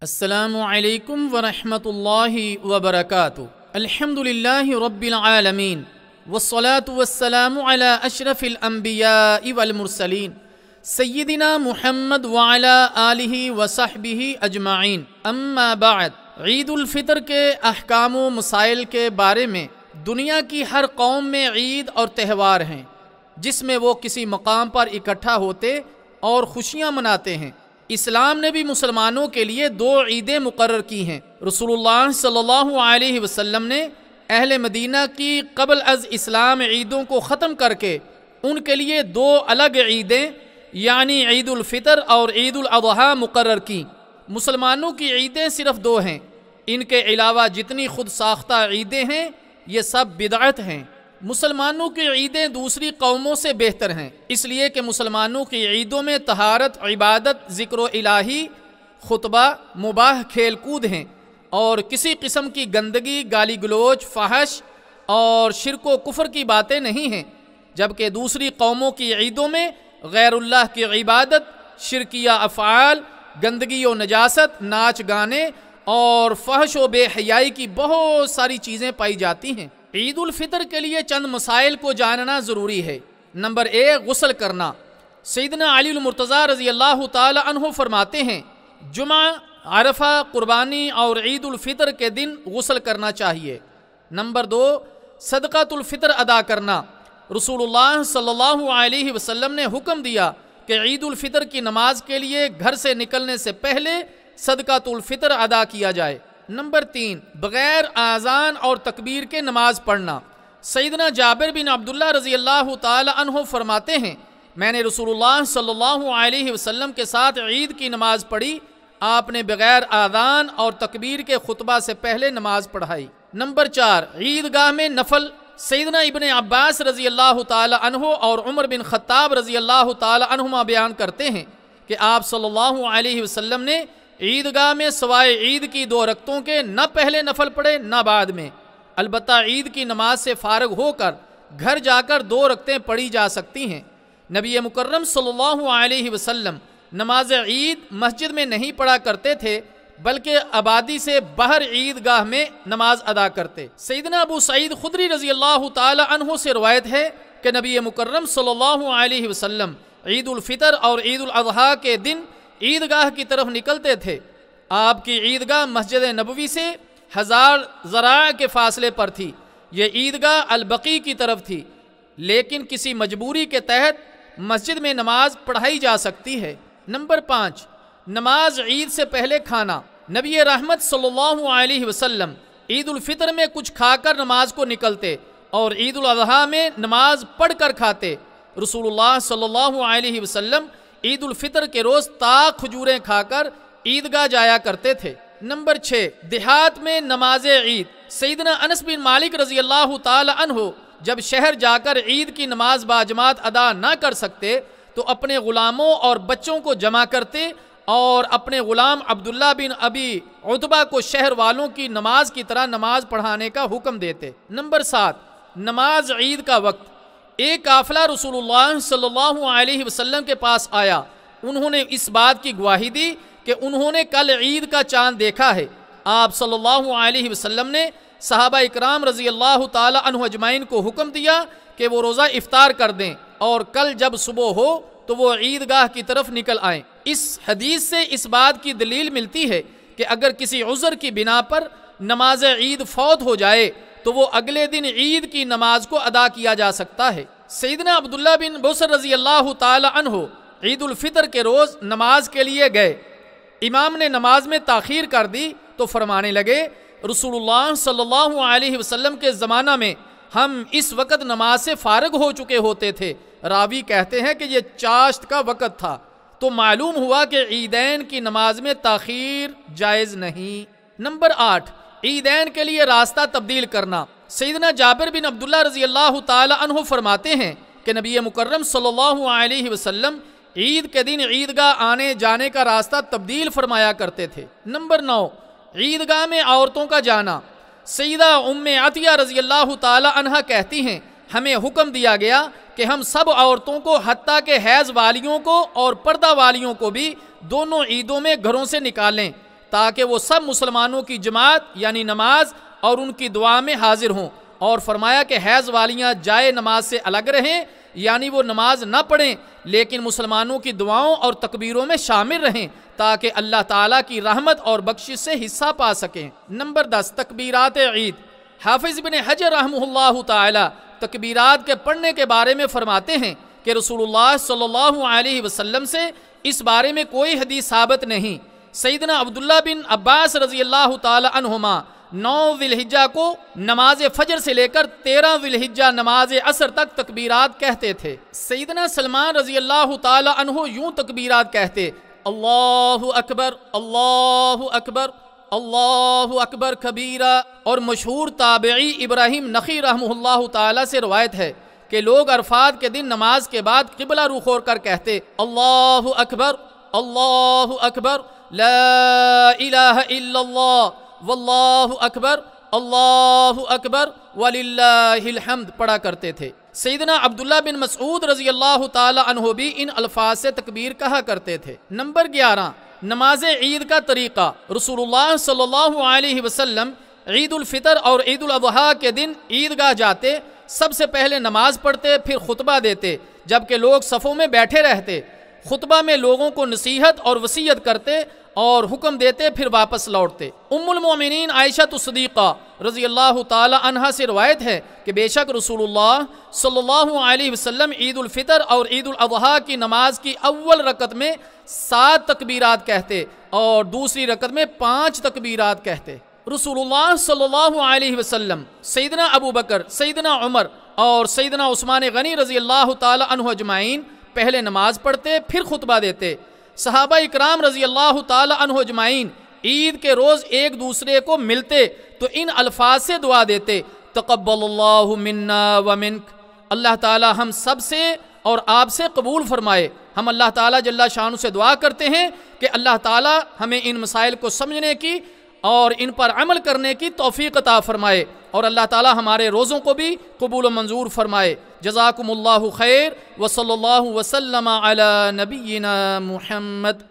السلام علیکم ورحمۃ اللہ وبرکاتہ۔ الحمدللہ رب العالمین والصلاة والسلام علی اشرف الانبیاء والمرسلین سیدنا محمد وعلی آلہ وصحبہ اجمعین، اما بعد۔ عید الفطر کے احکام و مسائل کے بارے میں دنیا کی ہر قوم میں عید اور تہوار ہیں جس میں وہ کسی مقام پر اکٹھا ہوتے اور خوشیاں مناتے ہیں۔ اسلام نے بھی مسلمانوں کے لیے 2 عیدیں مقرر کی ہیں۔ رسول اللہ صلی اللہ علیہ وسلم نے اہل مدینہ کی قبل از اسلام عیدوں کو ختم کر کے ان کے لیے 2 الگ عیدیں یعنی عید الفطر اور عید الاضحیٰ مقرر کی۔ مسلمانوں کی عیدیں صرف 2 ہیں، ان کے علاوہ جتنی خود ساختہ عیدیں ہیں یہ سب بدعت ہیں۔ مسلمانوں کی عیدیں دوسری قوموں سے بہتر ہیں، اس لیے کہ مسلمانوں کی عیدوں میں طہارت، عبادت، ذکر و الہی، خطبہ، مباح کھیل کود ہیں اور کسی قسم کی گندگی، گالی گلوچ، فحش اور شرک و کفر کی باتیں نہیں ہیں، جبکہ دوسری قوموں کی عیدوں میں غیر اللہ کی عبادت، شرکیہ افعال، گندگی و نجاست، ناچ گانے اور فحش و بے حیائی کی بہت ساری چیزیں پائی جاتی ہیں۔ عید الفطر کے لیے چند مسائل کو جاننا ضروری ہے۔ نمبر 1، غسل کرنا۔ سیدنا علی المرتضیٰ رضی اللہ تعالی عنہ فرماتے ہیں جمعہ، عرفہ، قربانی اور عید الفطر کے دن غسل کرنا چاہیے۔ نمبر 2، صدقۃ الفطر ادا کرنا۔ رسول اللہ صلی اللہ علیہ وسلم نے حکم دیا کہ عید الفطر کی نماز کے لیے گھر سے نکلنے سے پہلے صدقۃ الفطر ادا کیا جائے۔ نمبر 3، بغیر اذان اور تکبیر کے نماز پڑھنا۔ سیدنا جابر بن عبداللہ رضی اللہ تعالی عنہ فرماتے ہیں میں نے رسول اللہ صلی اللہ علیہ وسلم کے ساتھ عید کی نماز پڑھی، آپ نے بغیر اذان اور تکبیر کے خطبہ سے پہلے نماز پڑھائی۔ نمبر 4، عیدگاہ میں نفل۔ سیدنا ابن عباس رضی اللہ تعالی عنہ اور عمر بن خطاب رضی اللہ تعالی عنہما بیان کرتے ہیں کہ آپ صلی اللہ علیہ وسلم نے عیدگاہ میں سوائے عید کی 2 رکعتوں کے نہ پہلے نفل پڑھے نہ بعد میں، البتہ عید کی نماز سے فارغ ہو کر گھر جا کر 2 رکعتیں پڑھی جا سکتی ہیں۔ نبی مکرم صلی اللہ علیہ وسلم نماز عید مسجد میں نہیں پڑھا کرتے تھے بلکہ آبادی سے باہر عیدگاہ میں نماز ادا کرتے۔ سیدنا ابو سعید خدری رضی اللہ تعالی عنہ سے روایت ہے کہ نبی مکرم صلی اللہ علیہ وسلم عید الفطر اور عید الاضحیٰ کے دن عیدگاہ کی طرف نکلتے تھے۔ آپ کی عیدگاہ مسجد نبوی سے 1000 ذراع کے فاصلے پر تھی۔ یہ عیدگاہ البقیع کی طرف تھی، لیکن کسی مجبوری کے تحت مسجد میں نماز پڑھائی جا سکتی ہے۔ نمبر 5، نماز عید سے پہلے کھانا۔ نبی رحمت صلی اللہ علیہ وسلم عید الفطر میں کچھ کھا کر نماز کو نکلتے اور عید الاضحیٰ میں نماز پڑھ کر کھاتے۔ رسول اللہ صلی اللہ علیہ وسلم عید الفطر کے روز تاک کھجوریں کھا کر عیدگاہ جایا کرتے تھے۔ نمبر 6، دیہات میں نماز عید۔ سیدنا انس بن مالک رضی اللہ تعالی عنہ جب شہر جا کر عید کی نماز باجماعت ادا نہ کر سکتے تو اپنے غلاموں اور بچوں کو جمع کرتے اور اپنے غلام عبداللہ بن ابی عتبہ کو شہر والوں کی نماز کی طرح نماز پڑھانے کا حکم دیتے۔ نمبر 7، نماز عید کا وقت۔ ایک قافلہ رسول اللہ صلی اللہ علیہ وسلم کے پاس آیا، انہوں نے اس بات کی گواہی دی کہ انہوں نے کل عید کا چاند دیکھا ہے۔ آپ صلی اللہ علیہ وسلم نے صحابہ اکرام رضی اللہ تعالی عنہ اجمعین کو حکم دیا کہ وہ روزہ افطار کر دیں اور کل جب صبح ہو تو وہ عیدگاہ کی طرف نکل آئیں۔ اس حدیث سے اس بات کی دلیل ملتی ہے کہ اگر کسی عذر کی بنا پر نماز عید فوت ہو جائے تو وہ اگلے دن عید کی نماز کو ادا کیا جا سکتا ہے۔ سیدنا عبداللہ بن بصر رضی اللہ تعالی عنہ عید الفطر کے روز نماز کے لیے گئے، امام نے نماز میں تاخیر کر دی تو فرمانے لگے رسول اللہ صلی اللہ علیہ وسلم کے زمانہ میں ہم اس وقت نماز سے فارغ ہو چکے ہوتے تھے۔ راوی کہتے ہیں کہ یہ چاشت کا وقت تھا، تو معلوم ہوا کہ عیدین کی نماز میں تاخیر جائز نہیں۔ نمبر 8، عیدین کے لیے راستہ تبدیل کرنا۔ سیدنا جابر بن عبداللہ رضی اللہ تعالی عنہ فرماتے ہیں کہ نبی مکرم صلی اللہ علیہ وسلم عید کے دن عیدگاہ آنے جانے کا راستہ تبدیل فرمایا کرتے تھے۔ نمبر 9، عیدگاہ میں عورتوں کا جانا۔ سیدہ ام عطیہ رضی اللہ تعالی عنہ کہتی ہیں ہمیں حکم دیا گیا کہ ہم سب عورتوں کو حتیٰ کہ حیض والیوں کو اور پردہ والیوں کو بھی دونوں عیدوں میں گھروں سے نکالیں تاکہ وہ سب مسلمانوں کی جماعت یعنی نماز اور ان کی دعا میں حاضر ہوں، اور فرمایا کہ حیض والیاں جائے نماز سے الگ رہیں، یعنی وہ نماز نہ پڑھیں لیکن مسلمانوں کی دعاؤں اور تکبیروں میں شامل رہیں تاکہ اللہ تعالیٰ کی رحمت اور بخشش سے حصہ پا سکیں۔ نمبر 10، تکبیرات عید۔ حافظ ابن حجر رحمہ اللہ تعالی تکبیرات کے پڑھنے کے بارے میں فرماتے ہیں کہ رسول اللہ صلی اللہ علیہ وسلم سے اس بارے میں کوئی حدیث ثابت نہیں۔ سیدنا عبداللہ بن عباس رضی اللہ تعالی عنہما 9 ذی الحجہ کو نماز فجر سے لے کر 13 ذی الحجہ نماز عصر تک تکبیرات کہتے تھے۔ سیدنا سلمان رضی اللہ تعالی عنہ یوں تکبیرات کہتے: اللہ اکبر، اللہ اکبر، اللہ اکبر کبیرہ۔ اور مشہور تابعی ابراہیم نخعی رحمہ اللہ تعالی سے روایت ہے کہ لوگ عرفات کے دن نماز کے بعد قبلہ رخ ہو کر کہتے: اللہ اکبر، اللہ اکبر، لا الہ الا اللہ، واللہ اکبر، اللہ اکبر، وللہ الحمد پڑھا کرتے تھے۔ سیدنا عبداللہ بن مسعود رضی اللہ تعالی عنہ بھی ان الفاظ سے تکبیر کہا کرتے تھے۔ نمبر 11، نماز عید کا طریقہ۔ رسول اللہ صلی اللہ علیہ وسلم عید الفطر اور عید الاضحیٰ کے دن عیدگاہ جاتے، سب سے پہلے نماز پڑھتے، پھر خطبہ دیتے، جبکہ لوگ صفوں میں بیٹھے رہتے۔ خطبہ میں لوگوں کو نصیحت اور وصیت کرتے اور حکم دیتے، پھر واپس لوٹتے۔ ام المؤمنین عائشہ صدیقہ رضی اللہ تعالی عنہا سے روایت ہے کہ بے شک رسول اللہ صلی اللہ علیہ وسلم عید الفطر اور عید الاضحیٰ کی نماز کی اول رکعت میں 7 تکبیرات کہتے اور دوسری رکعت میں 5 تکبیرات کہتے۔ رسول اللہ صلی اللہ علیہ وسلم سیدنا ابو بکر، سیدنا عمر اور سیدنا عثمان غنی رضی اللہ تعالی عنہ اجمعین پہلے نماز پڑھتے، پھر خطبہ دیتے۔ صحابہ اکرام رضی اللہ تعالی عنہ اجمعین عید کے روز ایک دوسرے کو ملتے تو ان الفاظ سے دعا دیتے: تقبل اللہ منا ومنک، اللہ تعالی ہم سب سے اور آپ سے قبول فرمائے۔ ہم اللہ تعالی جل شانہ سے دعا کرتے ہیں کہ اللہ تعالی ہمیں ان مسائل کو سمجھنے کی اور ان پر عمل کرنے کی توفیق عطا فرمائے، اور اللہ تعالی ہمارے روزوں کو بھی قبول و منظور فرمائے۔ جزاکم اللہ خیر، وصلی اللہ وسلم علی نبینا محمد۔